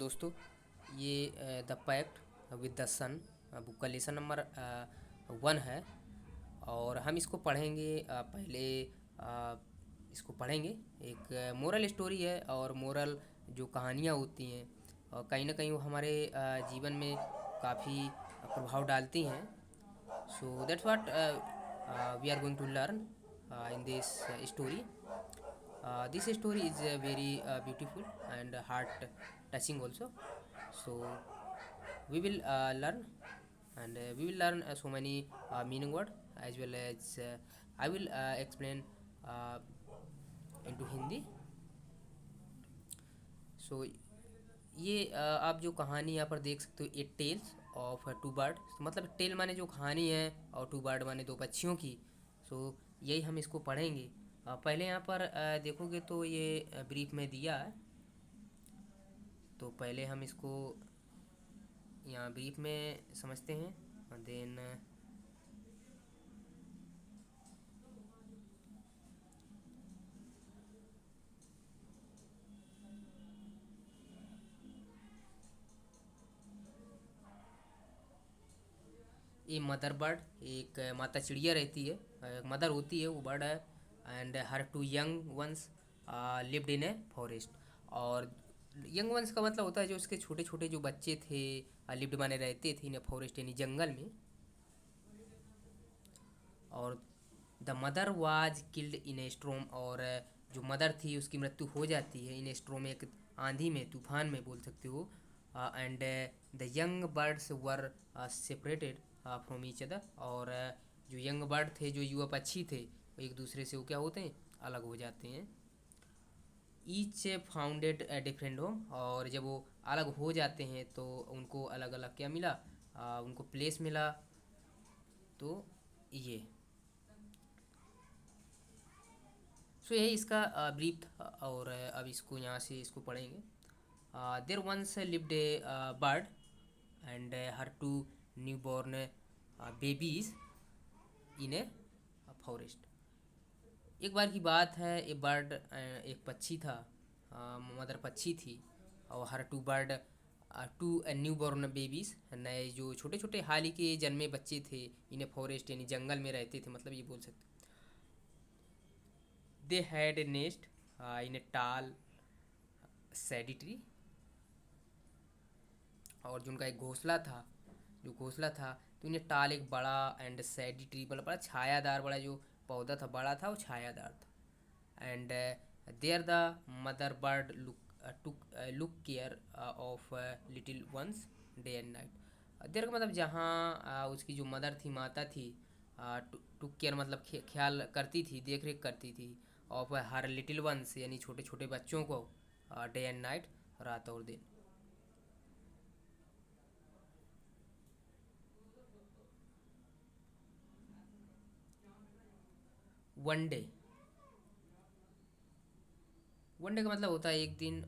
दोस्तों, ये the pact with the sun book का लेसन नंबर 1 है। और हम इसको पढ़ेंगे। पहले इसको पढ़ेंगे। एक मोरल स्टोरी है, और मोरल जो कहानियाँ होती हैं कहीं ना कहीं वो हमारे जीवन में काफ़ी प्रभाव डालती हैं। So that's what we are going to learn in this story. This story is very beautiful and heart touching also. So we will learn, and we will learn so many meaning word, as well as I will explain uh, into Hindi. So ये आप जो कहानी यहाँ पर देख सकते हो, ए tales of to bird, मतलब टेल माने जो कहानी है और टू बर्ड माने दो पक्षियों की। सो यही हम इसको पढ़ेंगे। पहले यहाँ पर देखोगे तो ये ब्रीफ में दिया है। तो पहले हम इसको यहाँ ब्रीफ में समझते हैं, देन ये मदर बर्ड, एक माता चिड़िया रहती है, मदर होती है, वो बर्ड है। And her two young ones lived in a forest. और यंग वंस का मतलब होता है जो उसके छोटे छोटे जो बच्चे थे, लिव्ड माने रहते थे इन ए फॉरेस्ट यानी जंगल में। और the mother was killed in ए स्ट्रोम, और जो मदर थी उसकी मृत्यु हो जाती है इन ए स्ट्रोम, एक आंधी में, तूफान में बोल सकते हो। And the young birds were separated from each other, और जो यंग बर्ड थे, जो युवा पक्षी थे, वो एक दूसरे से वो क्या होते हैं, अलग हो जाते हैं। ईच फाउंडेड डिफरेंट होम, और जब वो अलग हो जाते हैं तो उनको अलग अलग क्या मिला, उनको प्लेस मिला। तो ये सो यही इसका ब्रीफ था, और अब इसको यहाँ से इसको पढ़ेंगे। There once lived a bird and her two new born babies in a forest. एक बार की बात है, ये बर्ड एक पक्षी था, मदर पक्षी थी, और her two bird two new born babies, नए जो छोटे छोटे हाल ही के जन्मे बच्चे थे, इन्हें फॉरेस्ट यानी जंगल में रहते थे, मतलब ये बोल सकते। दे हैड ए नेस्ट इन ए टाल सैडी ट्री, और जो उनका एक घोंसला था, जो घोंसला था, तो इन्हें टाल एक बड़ा एंड सैडी ट्री, मतलब बड़ा छायादार, बड़ा जो पौधा था बड़ा था, वो छायादार था। And there the mother bird look care of little ones day and night. There का मतलब जहाँ उसकी जो मदर थी, माता थी, टुक केयर मतलब ख्याल करती थी, देख रेख करती थी, ऑफ हर लिटिल वंस यानी छोटे छोटे बच्चों को, डे एंड नाइट, रात और दिन। वन डे, वन डे का मतलब होता है एक दिन।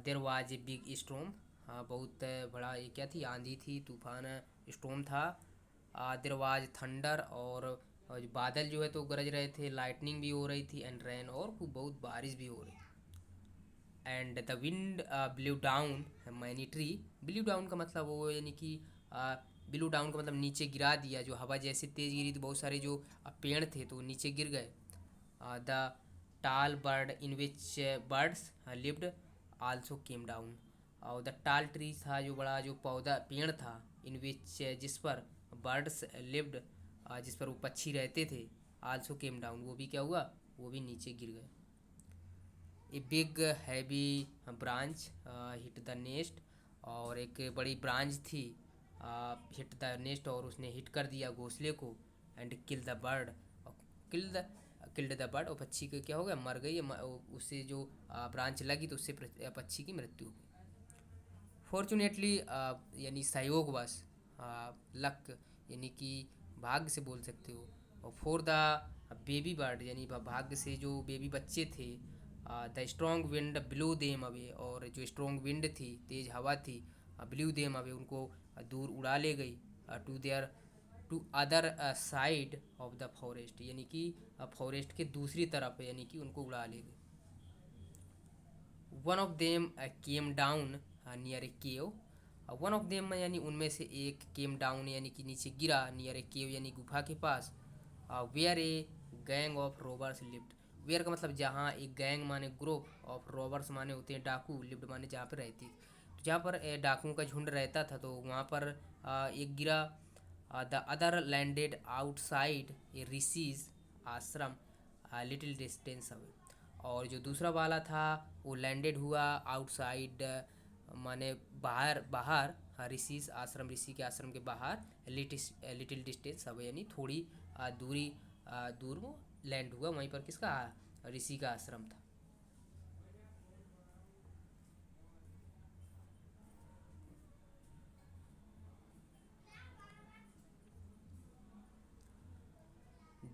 There was a big storm, हाँ बहुत बड़ा, ये क्या थी, आंधी थी, तूफान, स्टॉर्म था। देर वाज थंडर, और जो बादल जो है तो गरज रहे थे, लाइटनिंग भी हो रही थी, एंड रेन, और खूब बहुत बारिश भी हो रही। And the wind blue down many tree. Blue down का मतलब वो यानी कि ब्लू डाउन का मतलब नीचे गिरा दिया, जो हवा जैसे तेज़ गिरी तो बहुत सारे जो पेड़ थे तो नीचे गिर गए। द टाल bird in which birds lived also came down, और द टाल ट्री था जो बड़ा जो पौधा पेड़ था, इन विच जिस पर बर्ड्स लिव्ड जिस पर वो पक्षी रहते थे, आल्सो केम डाउन वो भी क्या हुआ, वो भी नीचे गिर गए। A big heavy branch hit the nest, और एक बड़ी ब्रांच थी, हिट द नेस्ट, और उसने हिट कर दिया घोंसले को। And kill the bird, killed the bird, और पक्षी को क्या हो गया, मर गई, उससे जो ब्रांच लगी तो उससे पक्षी की मृत्यु हो गई। फॉर्चुनेटली यानी सहयोगवश, लक यानी कि भाग्य से बोल सकते हो। और फॉर द बेबी बर्ड यानी भाग्य से जो बेबी बच्चे थे, the strong wind blue them away, और जो स्ट्रॉन्ग विंड थी, तेज हवा थी, ब्लू देम अवे उनको दूर उड़ा ले गई, to their to other side of the forest, यानी कि फॉरेस्ट के दूसरी तरफ, यानी कि उनको उड़ा ले गई। One of them came down near a cave. One of them यानी उनमें से एक केम डाउन यानी कि नीचे गिरा, नियर ए केव यानी गुफा के पास। Where a gang of robbers lived. Where का मतलब जहाँ, एक गैंग माने ग्रुप, ऑफ रॉबर्स माने होते हैं डाकू, लिव्ड माने जहाँ पर रहती। तो जहाँ पर डाकुओं का झुंड रहता था तो वहाँ पर एक गिरा। द अदर लैंडेड आउटसाइड ए ऋषिज आश्रम लिटिल डिस्टेंस अवे। और जो दूसरा वाला था वो लैंडेड हुआ आउटसाइड माने बाहर, बाहर ऋषिज आश्रम, ऋषि के आश्रम के बाहर, लिटिल डिस्टेंस अवे यानी थोड़ी दूरी, दूर वो लैंड हुआ। वहीं पर किसका, ऋषि का आश्रम था।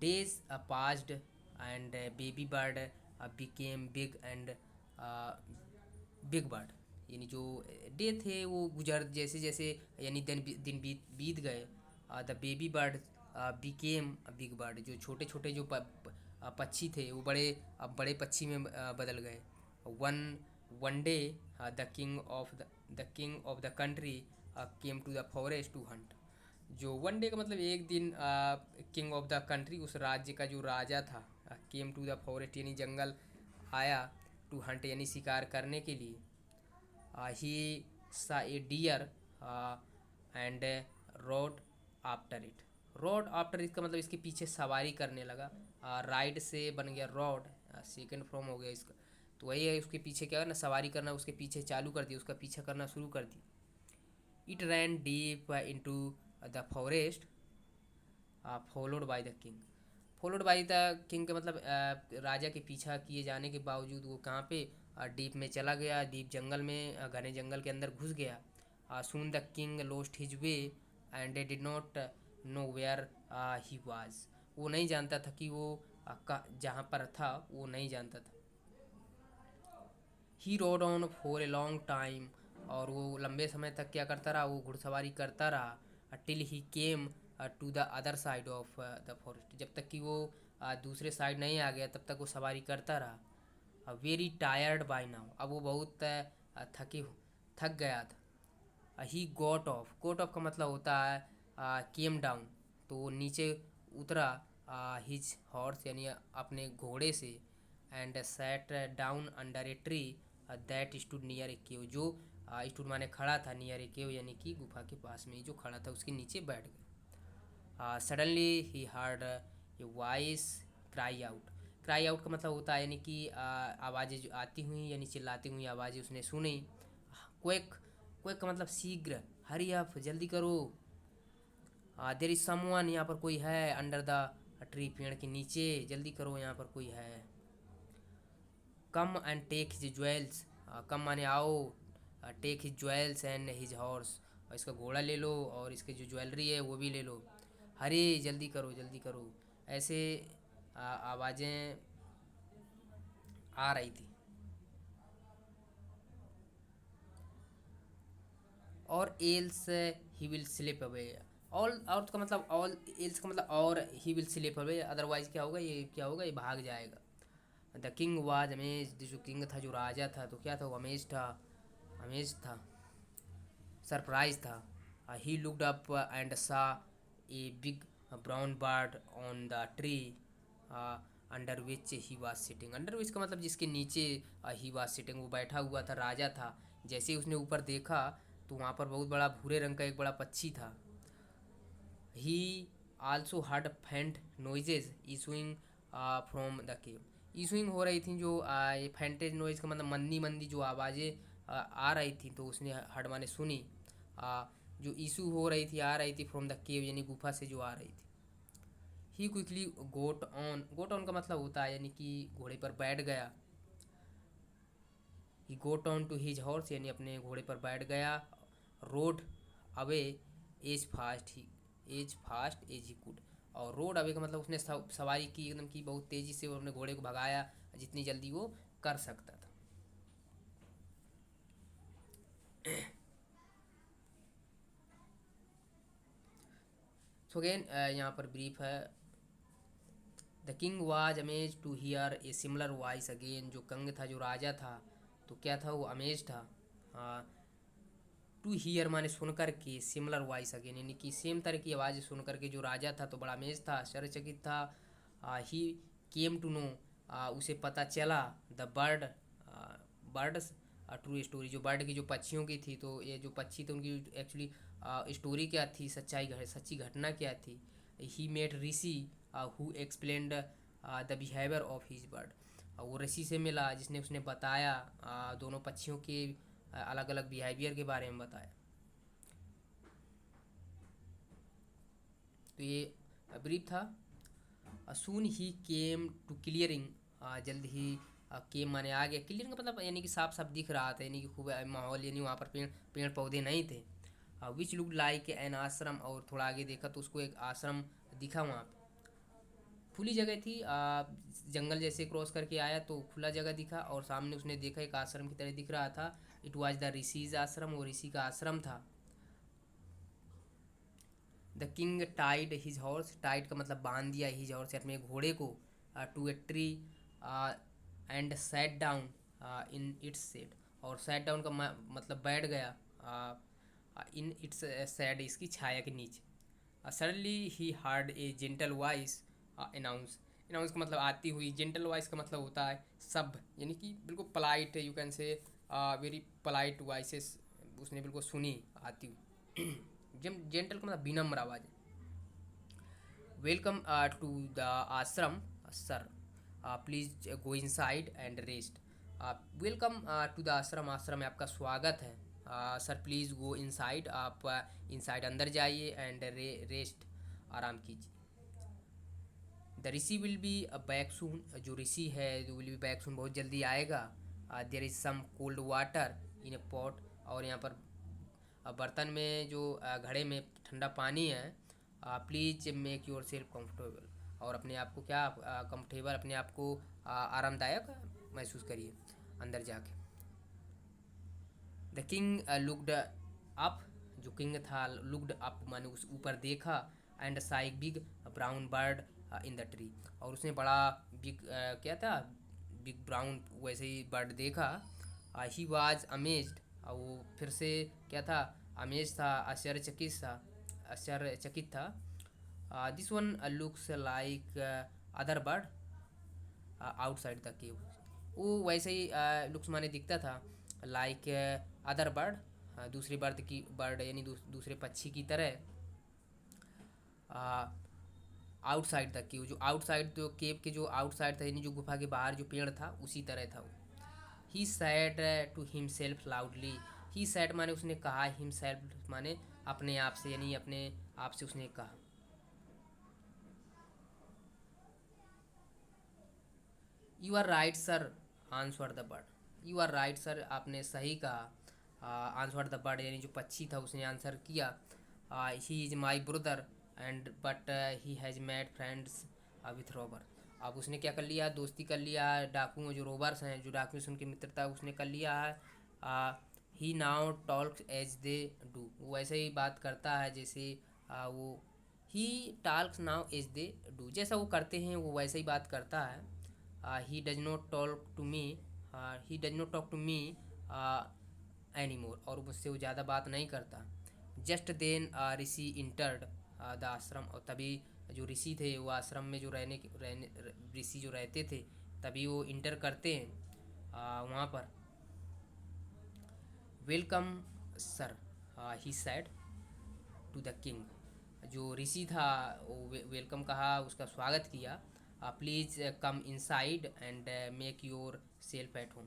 Days passed and baby bird became big and big bird. यानी जो डे थे वो गुजर, जैसे जैसे यानी दिन दिन बीत बीत गए। The baby bird became big bird. जो छोटे छोटे जो पक्षी थे वो बड़े, अब बड़े पक्षी में बदल गए। One one day the king of the country came to the forest to hunt. जो वन डे का मतलब एक दिन, किंग ऑफ द कंट्री उस राज्य का जो राजा था, केम टू द फॉरेस्ट यानी जंगल आया, टू हंट यानी शिकार करने के लिए। He saw a deer and rode after it. Rode after इसका मतलब इसके पीछे सवारी करने लगा। राइड से बन गया रोड, सेकंड फॉर्म हो गया इसका। तो वही है, उसके पीछे क्या ना, सवारी करना, उसके पीछे चालू कर दिया, उसका पीछा करना शुरू कर दी। It ran deep into the forest followed by the king. Followed by the king का मतलब राजा के पीछा किए जाने के बावजूद वो कहाँ पे, डीप में चला गया, डीप जंगल में, घने जंगल के अंदर घुस गया। Soon the king lost his way and they did not know where he was. वो नहीं जानता था कि वो जहाँ पर था वो नहीं जानता था। He rode on for a long time. और वो लंबे समय तक क्या करता रहा, वो घुड़सवारी करता रहा। Till he came to the other side of the forest. जब तक कि वो दूसरे साइड नहीं आ गया तब तक वो सवारी करता रहा। Very tired by now. अब वो बहुत थक गया था। ही गोट ऑफ का मतलब होता है केम डाउन, तो वो नीचे उतरा हिज हॉर्स यानी अपने घोड़े से। And sat down under a tree that stood near a cave. जो स्टूड माने खड़ा था, नियर ए केव यानी कि गुफा के पास में जो खड़ा था उसके नीचे बैठ गया। Suddenly he heard a voice cry out. Cry out का मतलब होता है यानी कि आवाज़ें जो आती हुई यानी चिल्लाती हुई आवाज़ें उसने सुनी। क्वेक, क्वेक का मतलब शीघ्र, हरी अप जल्दी करो। देयर इज समवन, यहाँ पर कोई है, अंडर द ट्री पेड़ के नीचे, जल्दी करो यहाँ पर कोई है। Come and take his jewels. Come माने आओ, take his jewels and his horse. और इसका घोड़ा ले लो और इसके जो ज्वेलरी है वो भी ले लो। हरी जल्दी करो जल्दी करो, ऐसे आवाज़ें आ रही थी। और else he will slip away. All out का मतलब ऑल, एल्स का मतलब और, he will slip away otherwise क्या होगा, ये क्या होगा, ये भाग जाएगा। The king was amazed. जो किंग था, जो राजा था, तो क्या था वो, अमेज था, अमेज था, सरप्राइज था। ही लुक्ड अप एंड सा a big brown bird on the tree under which he was sitting. Under which का मतलब जिसके नीचे ही वाज सिटिंग, वो बैठा हुआ था, राजा था। जैसे ही उसने ऊपर देखा तो वहाँ पर बहुत बड़ा भूरे रंग का एक बड़ा पक्षी था। ही आल्सो हर्ड फेंट noises issuing from the cave. Issuing हो रही थी जो ये फेंटेज नॉइज का मतलब मंदी मंदी जो आवाज़ें आ रही थी, तो उसने हर्ड माने सुनी। जो इशू हो रही थी, आ रही थी फ्रॉम द केव यानी गुफा से जो आ रही थी। ही क्विकली गोट ऑन का मतलब होता है यानी कि घोड़े पर बैठ गया। He got on to his horse यानी अपने घोड़े पर बैठ गया। Rode away as he could. और रोड अवे का मतलब उसने सवारी की एकदम की, बहुत तेज़ी से वो अपने घोड़े को भगाया जितनी जल्दी वो कर सकता था। सो अगेन यहाँ पर ब्रीफ है। The king was amazed to hear a similar voice again. जो कंग था, जो राजा था, तो क्या था, वो अमेज था। टू हियर माने सुन कर के, सिमिलर वॉइस अगेन यानी कि सेम तरह की आवाज़ सुन कर के जो राजा था तो बड़ा अमेज था, आश्चर्यचकित था। ही केम टू नो, उसे पता चला, the bird birds true story, जो बर्ड की जो पक्षियों की थी, तो ये जो पक्षी थे उनकी एक्चुअली स्टोरी क्या थी, सच्ची घटना क्या थी। He met rishi who explained the behaviour of his bird, वो ऋषि से मिला जिसने उसने बताया दोनों पक्षियों के अलग अलग बिहेवियर के बारे में बताया। तो ये ब्रीफ था। सून ही केम टू क्लियरिंग, जल्द ही केम माने आ गया, क्लियरिंग का मतलब यानी कि साफ साफ दिख रहा था, यानी कि खूब माहौल, यानी वहाँ पर पेड़ पेड़ पौधे नहीं थे। विच लुक लाइक एन आश्रम, और थोड़ा आगे देखा तो उसको एक आश्रम दिखा वहाँ पे, खुली जगह थी। जंगल जैसे क्रॉस करके आया तो खुला जगह दिखा, और सामने उसने देखा एक आश्रम की तरह दिख रहा था। इट वॉज द ऋषिज आश्रम, वो ऋषि का आश्रम था। The king tied his horse, tied का मतलब बांध दिया, हिज हॉर्स अपने घोड़े को, to a tree and sat down in its seat, और सैट डाउन का मतलब बैठ गया इन इट्स सैड, इसकी छाया के नीचे। सडनली ही हार्ड ए जेंटल वॉइस अनाउंस, अनाउंस का मतलब आती हुई, जेंटल वॉइस का मतलब होता है सब, यानी कि बिल्कुल polite, you can say very polite voices, उसने बिल्कुल सुनी आती हुई। जेंटल का मतलब विनम्र आवाज़। Welcome to the ashram sir, please go inside and rest. Welcome to the ashram, ashram में आपका स्वागत है। सर प्लीज़ गो इनसाइड, आप इनसाइड अंदर जाइए, एंड रेस्ट, आराम कीजिए। The rishi will be back soon, जो ऋषि है जो विल बी बैक सून, बहुत जल्दी आएगा। There is some cold water in a pot, और यहाँ पर बर्तन में जो घड़े में ठंडा पानी है। Please make your self comfortable, और अपने आप को क्या कंफर्टेबल, अपने आप को आरामदायक महसूस करिए अंदर जाके। द किंग लुकड अप, जो किंग था लुकड अप माने उस ऊपर देखा, and saw big brown bird in the tree, और उसने बड़ा बिग क्या था, बिग ब्राउन वैसे ही बर्ड देखा। ही वाज अमेज्ड, वो फिर से क्या था, अमेज था, आश्चर्यचकित था। This one looks like other bird outside the cave, वो वैसे ही लुक्स माने दिखता था, लाइक अदर बर्ड, दूसरे बर्ड की, बर्ड यानी दूसरे पक्षी की तरह, आउटसाइड द केव, जो आउटसाइड, जो केव के जो आउटसाइड था यानी जो गुफा के बाहर जो पेड़ था उसी तरह था वो। He said to himself loudly, he said माने उसने कहा, हिमसेल्फ माने अपने आप से, यानी अपने आप से उसने कहा। You are right sir, answer the bird, you are right sir, आपने सही कहा। आंसर द बर्ड यानी जो पक्षी था उसने आंसर किया। He is my brother and but he has made friends with robber, अब उसने क्या कर लिया, दोस्ती कर लिया डाकुओं, जो रोबर्स हैं, जो डाकुओं से उनकी मित्रता उसने कर लिया है। He now talks as they do, वो वैसे ही बात करता है जैसे वो, he talks now as they do, जैसा वो करते हैं वो वैसे ही बात करता है। He does not talk to me, he does not talk to me any more, और मुझसे वो ज़्यादा बात नहीं करता। Just then rishi entered the ashram, और तभी जो ऋषि थे वो आश्रम में जो रहने ऋषि जो रहते थे तभी वो इंटर करते हैं वहाँ पर। Welcome sir, he said to the king, जो ऋषि था वो वेलकम कहा, उसका स्वागत किया। Please come inside and make yourself at home,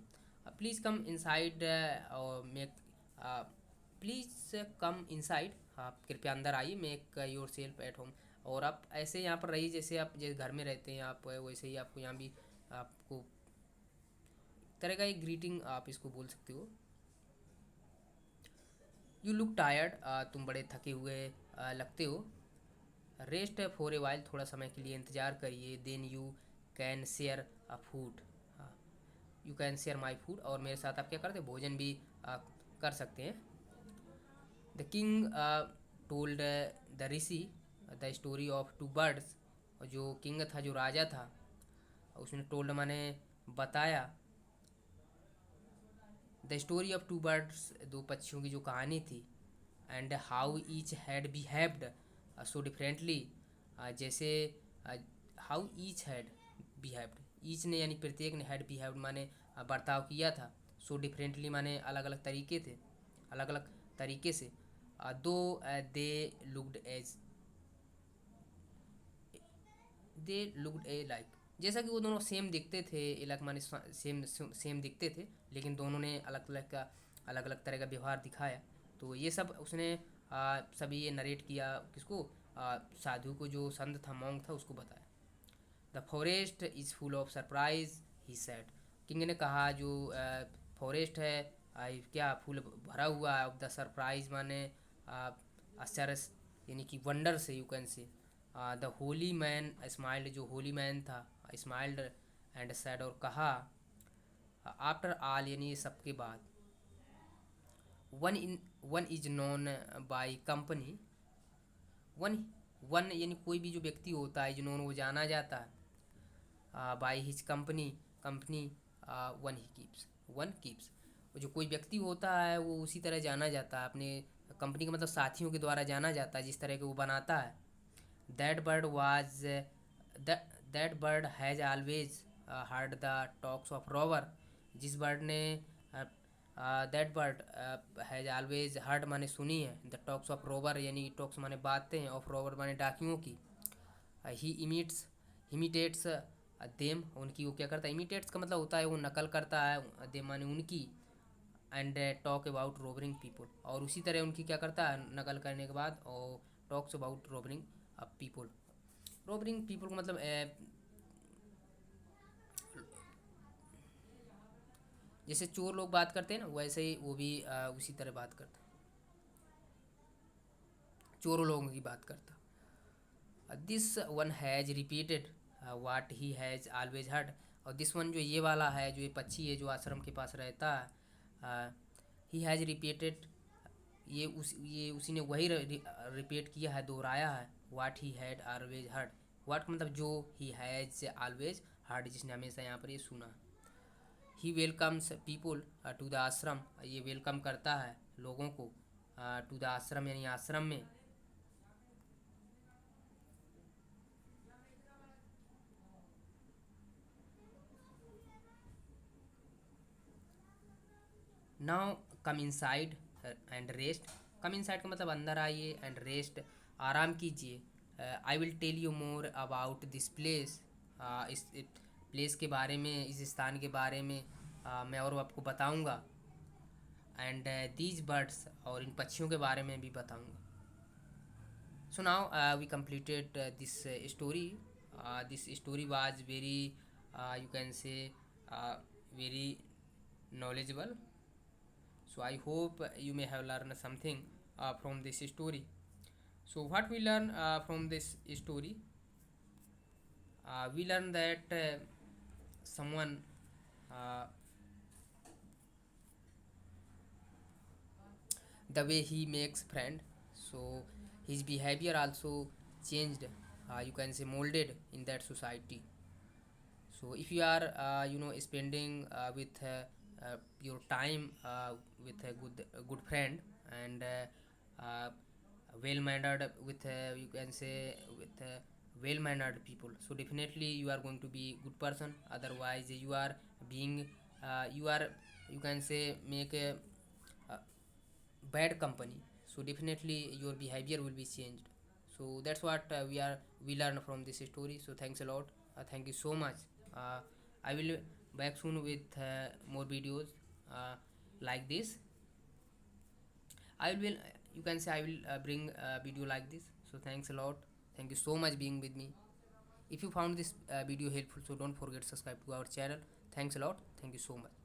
please come inside और मेक, प्लीज़ कम इनसाइड, आप कृपया अंदर आइए, make yourself at home, और आप ऐसे यहाँ पर रहिए जैसे आप जैसे घर में रहते हैं आप, वैसे ही आपको यहाँ भी आपको तरह का एक ग्रीटिंग आप इसको बोल सकते हो। यू लुक टायर्ड, तुम बड़े थके हुए लगते हो। रेस्ट फॉर ए वाइल, थोड़ा समय के लिए इंतज़ार करिए। Then you can share a food, you can share my food, और मेरे साथ आप क्या करते हैं, भोजन भी कर सकते हैं। The king told the rishi the story of two birds, और जो किंग था जो राजा था उसने टोल्ड माने बताया, the story of two birds, दो पक्षियों की जो कहानी थी, and how each had behaved so differently, जैसे how each had behaved, each ने यानी प्रत्येक ने, हैड बिहेव्ड माने बर्ताव किया था, सो डिफरेंटली माने अलग अलग तरीके थे, अलग अलग तरीके से, though they looked as they looked a like, जैसा कि वो दोनों सेम दिखते थे, अलग माने सेम सेम दिखते थे, लेकिन दोनों ने अलग अलग तरह का व्यवहार दिखाया। तो ये सब उसने सभी ये नरेट किया, किसको, साधु को, जो संत था, मॉन्क था, उसको बताया। The forest is full of surprise, he said, king ने कहा जो फॉरेस्ट है क्या फूल भरा हुआ है, ऑफ द सरप्राइज माने आश्चर्य, यानी कि वंडर से, you can say. The Holi man smiled, जो होली मैन था, स्माइल्ड एंड सैड, और कहा, आफ्टर ऑल यानी सबके बाद, one is known by company, one one यानी कोई भी जो व्यक्ति होता है, जिन्होंने वो जाना जाता है, by his company, company, one keeps, जो कोई व्यक्ति होता है वो उसी तरह जाना जाता है, अपने कंपनी का मतलब साथियों के द्वारा जाना जाता है, जिस तरह के वो बनाता है। That bird was that bird has always heard the talks of robber, जिस बर्ड ने that bird has always heard माने सुनी है, द टॉक्स ऑफ रॉबर यानी टॉक्स माने बातें, ऑफ रॉबर माने डाकियों की, ही इमिटेट्स देम, उनकी वो क्या करता है, इमिटेट्स का मतलब होता है वो नकल करता है, देम माने उनकी, एंड टॉक अबाउट रोबरिंग पीपल, और उसी तरह उनकी क्या करता है नकल करने के बाद, और टॉक्स अबाउट रोबरिंग पीपल, रोबरिंग पीपल को मतलब जैसे चोर लोग बात करते हैं ना, वैसे ही वो भी उसी तरह बात करता, चोरों लोगों की बात करता। This one has repeated what he has always heard, और दिस वन जो ये वाला है, जो ये पक्षी है जो आश्रम के पास रहता है, ही हैज़ रिपीटेड, ये उसी ने वही रिपीट किया है, दोहराया है, वाट ही हैड ऑलवेज हर्ड, वाट मतलब जो, ही हैज़ ऑलवेज हर्ड जिसने हमेशा यहाँ पर ये सुना। ही वेलकम्स पीपुल टू द आश्रम, ये वेलकम करता है लोगों को टू द आश्रम यानी आश्रम में। Now come inside and rest, come inside का मतलब अंदर आइए, एंड रेस्ट आराम कीजिए। I will tell you more about this place, इस प्लेस के बारे में, इस स्थान के बारे में मैं और आपको बताऊंगा, एंड दीज बर्ड्स, और इन पक्षियों के बारे में भी बताऊंगा। So now we completed this story. This story was very, you can say, very knowledgeable. So I hope you may have learned something from this story. So what we learn from this story? We learn that someone, uh, the way he makes friend, so his behavior also changed. You can say molded in that society. So if you are spending with your time with a good friend, and well mannered, with you can say with well mannered people, so definitely you are going to be good person. Otherwise you are being you are, you can say, make a bad company, so definitely your behavior will be changed. So that's what we learn from this story. So thanks a lot, thank you so much. uh, I will back soon with more videos like this. I will, you can say, I will bring a video like this. So thanks a lot, thank you so much being with me. If you found this video helpful, so don't forget to subscribe to our channel. Thanks a lot, thank you so much.